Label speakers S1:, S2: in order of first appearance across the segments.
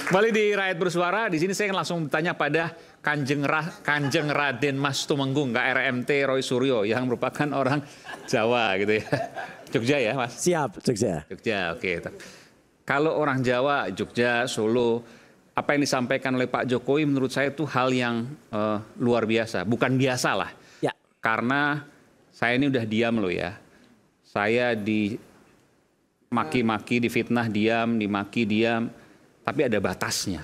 S1: Kembali di Rakyat Bersuara, di sini saya langsung bertanya pada Kanjeng Raden Mas Tumenggung, KRMT Roy Suryo, yang merupakan orang Jawa gitu ya. Jogja ya Mas?
S2: Siap, Jogja.
S1: Jogja, oke. Kalau orang Jawa, Jogja, Solo, apa yang disampaikan oleh Pak Jokowi menurut saya itu hal yang luar biasa. Bukan biasa lah.
S2: Ya.
S1: Karena saya ini udah diam loh ya. Saya dimaki-maki, difitnah diam, dimaki diam. Tapi ada batasnya.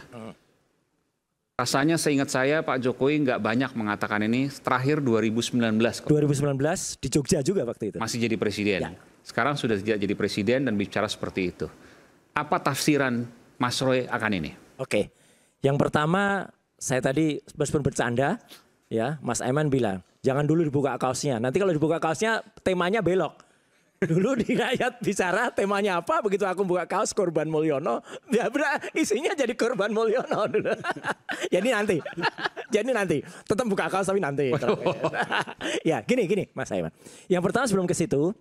S1: Rasanya seingat saya Pak Jokowi nggak banyak mengatakan ini. Terakhir 2019.
S2: 2019 di Jogja juga waktu itu.
S1: Masih jadi presiden.
S2: Ya.
S1: Sekarang sudah tidak jadi presiden dan bicara seperti itu. Apa tafsiran Mas Roy akan ini?
S2: Oke. Yang pertama, saya tadi meskipun bercanda, ya Mas Aiman bilang, jangan dulu dibuka kaosnya. Nanti kalau dibuka kaosnya temanya belok. Dulu di Rakyat Bicara temanya apa, begitu aku buka kaos Korban Mulyono, ya isinya jadi Korban Mulyono dulu. Jadi nanti tetap buka kaos tapi nanti. Ya gini Mas Aiman. Yang pertama sebelum ke situ,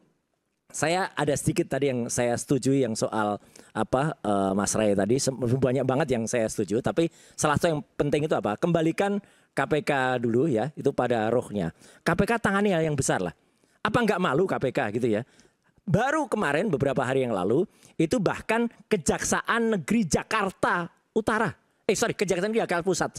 S2: saya ada sedikit tadi yang saya setuju yang soal apa Mas Ray tadi, banyak banget yang saya setuju, tapi salah satu yang penting itu apa? Kembalikan KPK dulu ya, itu pada rohnya. KPK tangani hal yang besar lah. Apa nggak malu KPK gitu ya? Baru kemarin beberapa hari yang lalu itu bahkan Kejaksaan Negeri Jakarta Utara, Kejaksaan Negeri Jakarta Pusat,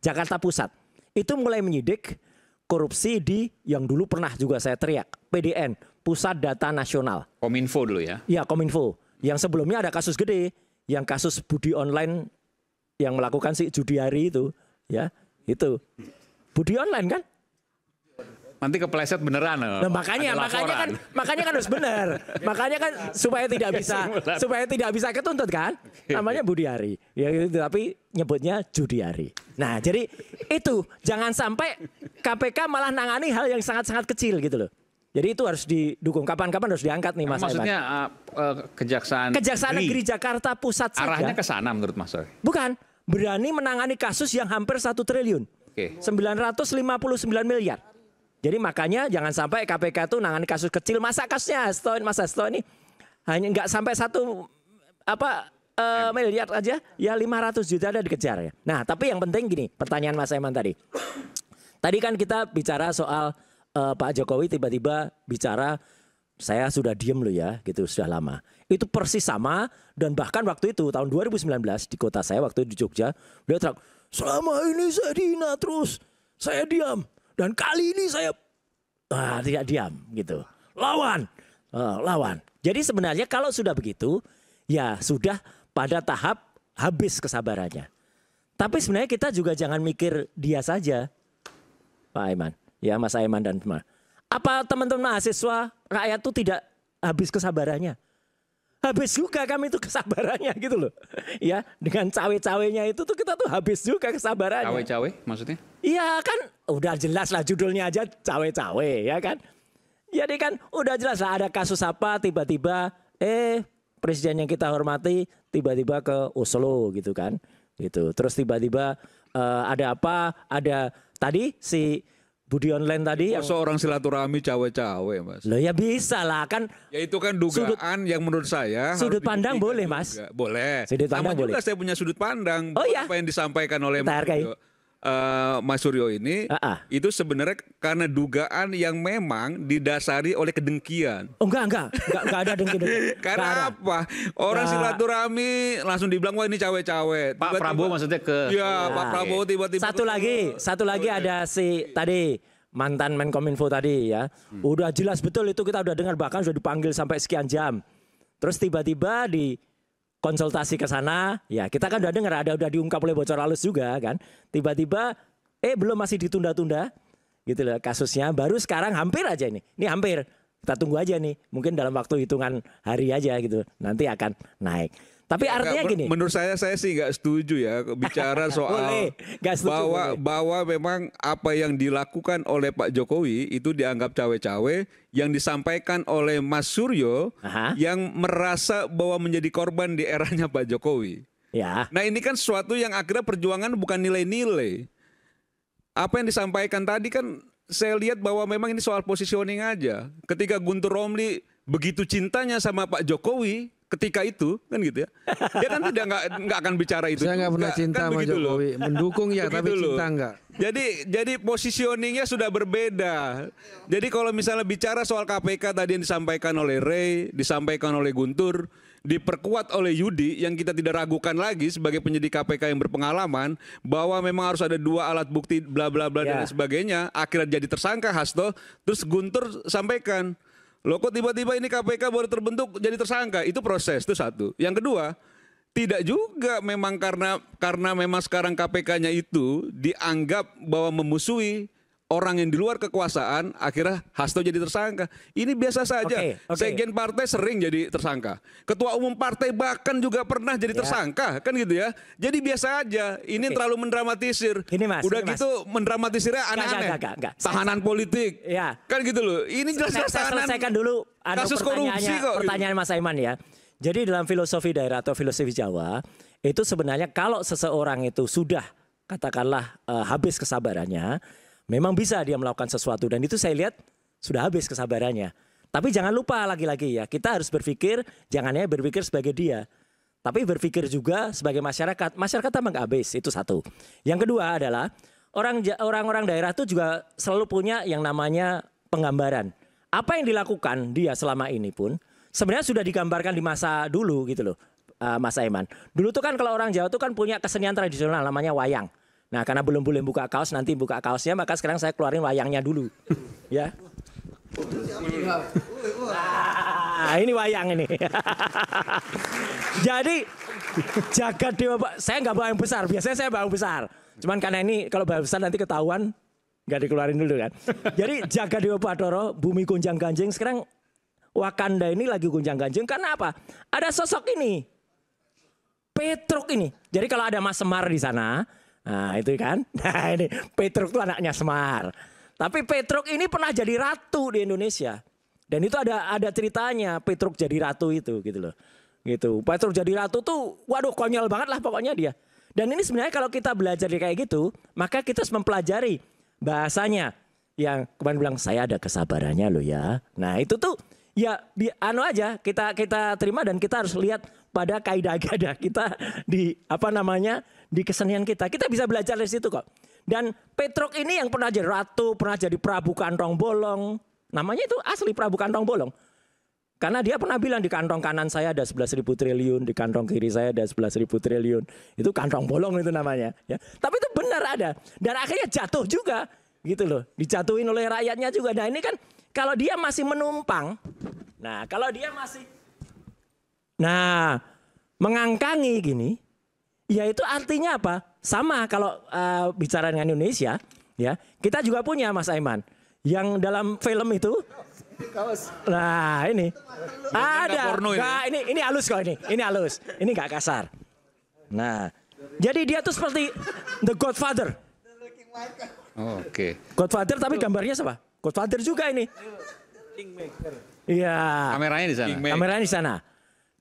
S2: Jakarta Pusat itu mulai menyidik korupsi di yang dulu pernah juga saya teriak, PDN, Pusat Data Nasional.
S1: Kominfo dulu ya?
S2: Iya Kominfo. Yang sebelumnya ada kasus gede, yang kasus budi online yang melakukan si Judiari itu, ya itu budi online kan?
S1: Nanti kepleset beneran.
S2: Nah, makanya kan harus benar. Makanya kan supaya tidak bisa ketuntut kan. Namanya Budiari. Ya gitu, tapi nyebutnya Judiari. Nah, jadi itu jangan sampai KPK malah nangani hal yang sangat-sangat kecil gitu loh. Jadi itu harus didukung. Kapan-kapan harus diangkat nih Mas.
S1: Maksudnya
S2: Kejaksaan Negeri Jakarta Pusat saja.
S1: Arahnya ke sana menurut Mas Roy?
S2: Bukan. Berani menangani kasus yang hampir 1 triliun.
S1: Oke.
S2: 959 miliar. Jadi makanya jangan sampai KPK itu nangani kasus kecil. Masa kasusnya Mas Hasto ini hanya nggak sampai 1 miliar aja, ya 500 juta ada dikejar ya. Nah tapi yang penting gini, pertanyaan Mas Aiman tadi. Tadi kan kita bicara soal Pak Jokowi tiba-tiba bicara saya sudah diem loh ya, gitu sudah lama. Itu persis sama dan bahkan waktu itu tahun 2019 di kota saya waktu di Jogja, beliau teriak, selama ini saya dihina terus, saya diam. Dan kali ini saya tidak diam gitu. Lawan. Jadi sebenarnya kalau sudah begitu, ya sudah pada tahap habis kesabarannya. Tapi sebenarnya kita juga jangan mikir dia saja, Pak Aiman. Ya Mas Aiman dan teman. Apa teman-teman mahasiswa rakyat itu tidak habis kesabarannya? Habis juga kami itu kesabarannya gitu loh. Ya, dengan cawe-cawenya itu tuh kita tuh habis juga kesabarannya.
S1: Cawe-cawe maksudnya?
S2: Iya kan, udah jelas lah judulnya aja cawe-cawe ya kan. Jadi kan udah jelas lah ada kasus apa tiba-tiba presiden yang kita hormati tiba-tiba ke Oslo gitu kan. Gitu. Terus tiba-tiba ada apa? Ada tadi si Budi online tadi yang
S3: seorang silaturahmi cawe-cawe Mas.
S2: Loh ya bisa lah kan.
S3: Ya itu kan dugaan yang menurut saya
S2: sudut pandang boleh Mas.
S3: Juga. Boleh.
S2: Sudut pandang
S3: sama
S2: boleh.
S3: juga saya punya sudut pandang.
S2: Oh, iya?
S3: Apa yang disampaikan oleh Mas Suryo ini itu sebenarnya karena dugaan yang memang didasari oleh kedengkian.
S2: Oh enggak ada dengki.
S3: Karena apa? Orang silaturahmi langsung dibilang wah ini cawe-cawe.
S1: Pak Prabowo maksudnya ke
S3: Pak Prabowo tiba-tiba
S2: Satu lagi ada si tadi mantan Menkominfo tadi ya. Udah jelas betul itu kita udah dengar bahkan sudah dipanggil sampai sekian jam. Terus tiba-tiba di konsultasi ke sana, ya kita kan udah dengar udah diungkap oleh bocor halus juga kan. Tiba-tiba belum masih ditunda-tunda gitu loh kasusnya. Baru sekarang hampir aja ini. Ini hampir. Kita tunggu aja nih. Mungkin dalam waktu hitungan hari aja gitu. Nanti akan naik. Tapi artinya gini.
S3: Menurut saya sih nggak setuju ya bicara soal bahwa memang apa yang dilakukan oleh Pak Jokowi itu dianggap cawe-cawe, yang disampaikan oleh Mas Suryo yang merasa bahwa menjadi korban di eranya Pak Jokowi.
S2: Ya.
S3: Nah ini kan sesuatu yang akhirnya perjuangan bukan nilai-nilai. Apa yang disampaikan tadi kan saya lihat bahwa memang ini soal positioning aja. Ketika Guntur Romli begitu cintanya sama Pak Jokowi, ketika itu kan gitu ya. Dia kan nggak akan bicara itu.
S4: Saya nggak pernah cinta
S3: kan
S4: sama Jokowi. Mendukung ya, tapi cinta nggak.
S3: Jadi positioningnya sudah berbeda. Jadi kalau misalnya bicara soal KPK tadi yang disampaikan oleh Ray, disampaikan oleh Guntur, diperkuat oleh Yudi yang kita tidak ragukan lagi sebagai penyidik KPK yang berpengalaman bahwa memang harus ada 2 alat bukti bla bla bla dan sebagainya, akhirnya jadi tersangka Hasto. Terus Guntur sampaikan, loh kok tiba-tiba ini KPK baru terbentuk jadi tersangka. Itu proses, itu satu. Yang kedua, tidak juga memang karena memang sekarang KPK-nya itu dianggap bahwa memusuhi orang yang di luar kekuasaan, akhirnya Hasto jadi tersangka. Ini biasa saja. Sekjen partai sering jadi tersangka. Ketua umum partai bahkan juga pernah jadi tersangka, kan gitu ya. Jadi biasa aja. Ini terlalu mendramatisir.
S2: Ini Mas,
S3: udah
S2: ini
S3: gitu mendramatisirnya aneh-aneh. Tahanan politik.
S2: Ya.
S3: Kan gitu loh. Ini jelas-jelas tahanan.
S2: Saya selesaikan dulu
S3: kasus korupsi kok.
S2: Pertanyaan Mas Aiman ya. Jadi dalam filosofi daerah atau filosofi Jawa, itu sebenarnya kalau seseorang itu sudah katakanlah habis kesabarannya, memang bisa dia melakukan sesuatu, dan itu saya lihat sudah habis kesabarannya. Tapi jangan lupa lagi-lagi ya, kita harus berpikir, jangannya berpikir sebagai dia, tapi berpikir juga sebagai masyarakat. Masyarakat memang nggak habis, itu satu. Yang kedua adalah orang-orang daerah itu juga selalu punya yang namanya penggambaran. Apa yang dilakukan dia selama ini pun sebenarnya sudah digambarkan di masa dulu gitu loh, Mas Aiman. Dulu tuh kan kalau orang Jawa tuh kan punya kesenian tradisional namanya wayang. Nah, karena belum boleh buka kaos, nanti buka kaosnya, maka sekarang saya keluarin wayangnya dulu. Ya. Nah, ini wayang ini. Jadi jagat dewa, saya nggak bawa yang besar, biasanya saya bawa yang besar. Cuman karena ini kalau bawa besar nanti ketahuan, nggak dikeluarin dulu kan. Jadi jagat dewa Batara, bumi gonjang ganjing, sekarang Wakanda ini lagi gonjang ganjing karena apa? Ada sosok ini, Petruk ini. Jadi kalau ada Mas Semar di sana, nah itu kan, nah ini Petruk itu anaknya Semar. Tapi Petruk ini pernah jadi ratu di Indonesia. Dan itu ada ceritanya Petruk jadi ratu itu gitu loh. Gitu. Petruk jadi ratu tuh waduh konyol banget lah pokoknya dia. Dan ini sebenarnya kalau kita belajar kayak gitu, maka kita harus mempelajari bahasanya. Yang kemarin bilang saya ada kesabarannya loh ya. Nah itu tuh ya anu aja kita terima, dan kita harus lihat pada kaidah-kaidah kita di di kesenian kita. Kita bisa belajar dari situ kok. Dan Petruk ini yang pernah jadi ratu, pernah jadi Prabu Kantong Bolong. Namanya itu asli Prabu Kantong Bolong. Karena dia pernah bilang di kantong kanan saya ada 11.000 triliun, di kantong kiri saya ada 11.000 triliun. Itu kantong bolong itu namanya. Ya. Tapi itu benar ada. Dan akhirnya jatuh juga. Gitu loh. Dijatuhin oleh rakyatnya juga. Nah ini kan kalau dia masih menumpang. Nah kalau dia masih mengangkangi gini, ya itu artinya apa? Sama kalau bicara dengan Indonesia, ya kita juga punya Mas Aiman, yang dalam film itu, nah ini ada, ini halus kok ini halus, ini nggak kasar. Nah, jadi dia tuh seperti The Godfather.
S1: Oke.
S2: Godfather tapi gambarnya siapa? Godfather juga ini. Iya.
S1: Kameranya di sana.
S2: Kameranya di sana.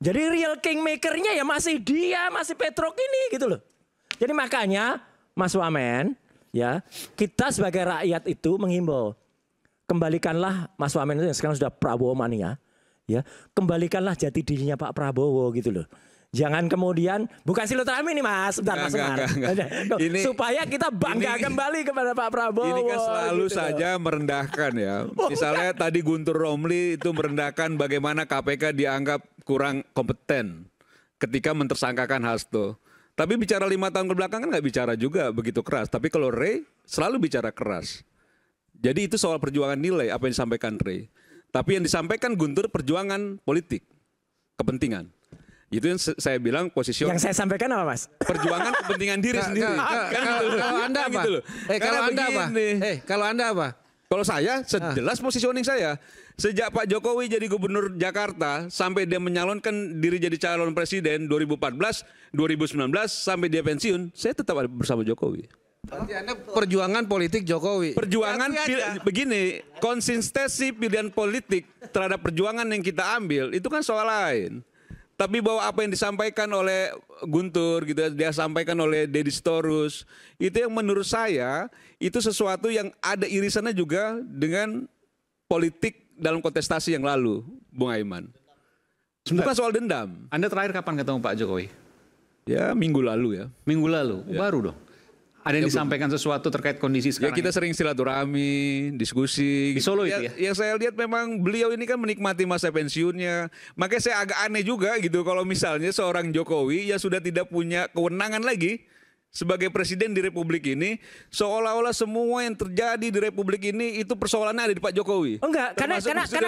S2: Jadi real kingmaker-nya ya masih dia, masih Petruk ini gitu loh. Jadi makanya Mas Wamen, ya kita sebagai rakyat itu menghimbau, kembalikanlah Mas Wamen itu yang sekarang sudah Prabowo mania, ya kembalikanlah jati dirinya Pak Prabowo gitu loh. Jangan kemudian, bukan silaturahmi nih Mas, bentar Mas Semar. Supaya kita bangga kembali kepada Pak Prabowo.
S3: Ini kan selalu
S2: gitu
S3: saja merendahkan ya. Misalnya tadi Guntur Romli itu merendahkan bagaimana KPK dianggap kurang kompeten ketika mentersangkakan Hasto. Tapi bicara 5 tahun kebelakang kan nggak bicara juga begitu keras. Tapi kalau Ray selalu bicara keras. Jadi itu soal perjuangan nilai apa yang disampaikan Ray. Tapi yang disampaikan Guntur perjuangan politik, kepentingan. Itu yang saya bilang posisi
S2: yang saya sampaikan apa Mas?
S3: Perjuangan kepentingan diri sendiri.
S4: Kalau Anda apa? Kalau Anda apa?
S3: Kalau saya jelas positioning saya. Sejak Pak Jokowi jadi gubernur Jakarta sampai dia menyalonkan diri jadi calon presiden 2014, 2019 sampai dia pensiun, saya tetap ada bersama Jokowi.
S4: Berarti Anda perjuangan politik Jokowi.
S3: Perjuangan begini, konsistensi pilihan politik terhadap perjuangan yang kita ambil itu kan soal lain. Tapi bahwa apa yang disampaikan oleh Guntur gitu, dia sampaikan oleh Deddy Sitorus, itu yang menurut saya itu sesuatu yang ada irisannya juga dengan politik dalam kontestasi yang lalu, Bung Aiman. Bukan soal dendam.
S1: Anda terakhir kapan ketemu Pak Jokowi?
S3: Ya minggu lalu ya.
S1: Minggu lalu, baru dong. Ada yang disampaikan sesuatu terkait kondisi
S3: Ya
S1: sekarang?
S3: kita sering silaturahmi, diskusi.
S1: Di Solo itu ya?
S3: Yang saya lihat memang beliau ini kan menikmati masa pensiunnya. Makanya saya agak aneh juga gitu kalau misalnya seorang Jokowi yang sudah tidak punya kewenangan lagi sebagai presiden di Republik ini, seolah-olah semua yang terjadi di Republik ini itu persoalannya ada di Pak Jokowi.
S2: Oh enggak, karena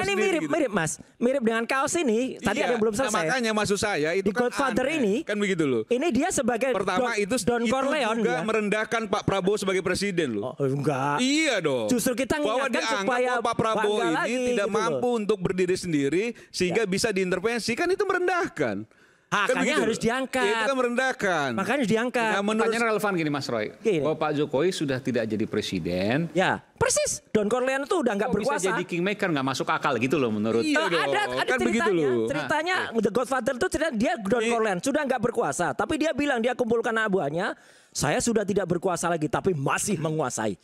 S2: ini mirip Mas. Mirip dengan kaos ini. Tadi ada yang belum selesai.
S3: Nah, makanya maksud saya itu
S2: Di
S3: kan
S2: Godfather
S3: aneh.
S2: ini
S3: Kan begitu loh.
S2: Ini dia sebagai
S3: Pertama
S2: Don Corleone
S3: juga
S2: ya.
S3: merendahkan Pak Prabowo sebagai presiden loh.
S2: Oh, enggak.
S3: Iya dong.
S2: Justru kita
S3: bahwa
S2: mengingatkan
S3: dianggap
S2: supaya
S3: bahwa Pak Prabowo
S2: bangga
S3: ini
S2: lagi,
S3: tidak
S2: gitu
S3: mampu untuk berdiri sendiri sehingga bisa diintervensi, kan itu merendahkan. Kan
S2: Makanya
S3: begitu
S2: harus
S3: loh.
S2: diangkat.
S3: Ya, itu kan merendahkan.
S2: Makanya harus diangkat.
S3: Nah, menurut
S1: Pertanyaan relevan gini Mas Roy,
S2: Gini.
S1: bahwa Pak Jokowi sudah tidak jadi presiden,
S2: Ya, persis. Don Corleone itu udah nggak
S1: kok bisa
S2: berkuasa.
S1: jadi kingmaker, nggak masuk akal gitu loh menurut.
S3: Iya dong.
S2: Ada
S3: Kan begitu
S2: ceritanya,
S3: loh.
S2: ceritanya The Godfather itu cerita dia Don Corleone sudah nggak berkuasa, tapi dia bilang dia kumpulkan anak buahnya, saya sudah tidak berkuasa lagi, tapi masih menguasai.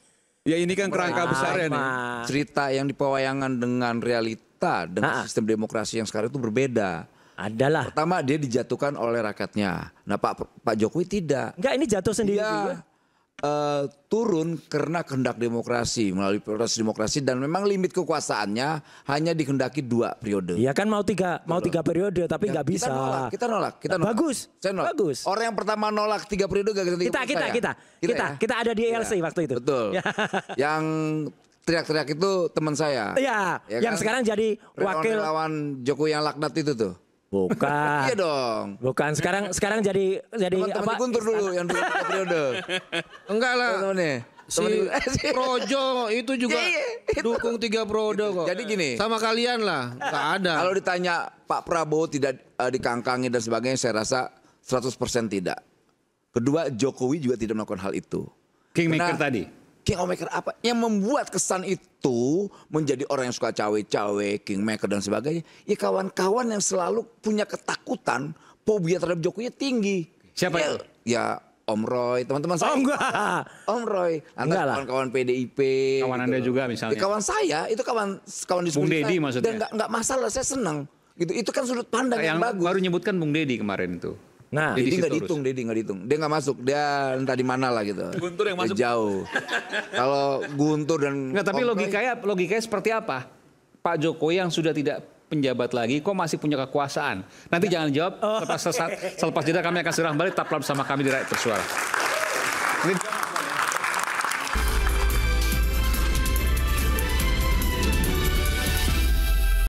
S3: Ya ini kan kerangka besarnya nih.
S2: Mas.
S5: Cerita yang dipewayangan dengan realita dengan sistem demokrasi yang sekarang itu berbeda.
S2: Adalah.
S5: Pertama dia dijatuhkan oleh rakyatnya. Nah Pak Jokowi tidak.
S2: Enggak, ini jatuh sendiri juga.
S5: Dia turun karena kehendak demokrasi melalui proses demokrasi dan memang limit kekuasaannya hanya dikehendaki 2 periode.
S2: Iya kan mau tiga periode tapi nggak bisa.
S5: Kita nolak.
S2: Bagus,
S5: Saya nolak.
S2: bagus.
S5: Orang yang pertama nolak 3 periode gak
S2: Kita ada di ELC waktu itu.
S5: Betul.
S2: Ya.
S5: Yang teriak-teriak itu teman saya.
S2: Iya,
S5: Ya
S2: yang
S5: kan?
S2: sekarang jadi wakil.
S5: Relawan Jokowi yang laknat itu tuh.
S2: Bukan.
S5: Iya dong.
S2: Bukan, sekarang jadi
S5: Teman-teman
S2: apa?
S5: Guntur dulu yang dulu 3 periode.
S4: Enggak lah.
S5: Teman-temannya.
S4: Si Projo itu juga
S5: Iya.
S4: dukung 3 periode kok.
S5: Jadi gini.
S4: Sama kalian lah, nggak ada.
S5: Kalau ditanya Pak Prabowo tidak dikangkangi dan sebagainya, saya rasa 100% tidak. Kedua, Jokowi juga tidak melakukan hal itu.
S1: Kingmaker
S5: Karena-
S1: tadi.
S5: Kingmaker apa? Yang membuat kesan itu menjadi orang yang suka cawe-cawe, kingmaker dan sebagainya. Ya kawan-kawan yang selalu punya ketakutan, fobia terhadap Jokowi tinggi.
S1: Siapa
S5: Ya,
S1: itu?
S5: Ya Om Roy, teman-teman saya.
S2: Oh enggak.
S5: Om Roy,
S2: Enggak lah.
S5: kawan-kawan PDIP.
S1: Kawan Anda juga misalnya.
S5: Ya, kawan saya, itu kawan diskusi.
S1: Bung Deddy
S5: saya.
S1: maksudnya?
S5: Dan nggak masalah, saya senang. Gitu. Itu kan sudut pandang yang
S1: Yang
S5: bagus.
S1: baru nyebutkan Bung Deddy kemarin itu.
S2: Nah,
S1: Deddy
S5: Deddy nggak
S1: Sitorus.
S5: dihitung. Dia nggak masuk. Dia entah di mana lah gitu.
S3: Guntur yang
S5: Dia
S3: masuk.
S5: jauh. Kalau Guntur dan
S1: Enggak, tapi
S5: Om Roy,
S1: logikanya seperti apa? Pak Jokowi yang sudah tidak penjabat lagi, kok masih punya kekuasaan? Nanti jangan jawab, selepas jeda kami akan segera kembali, tetaplah bersama kami di Rakyat Bersuara.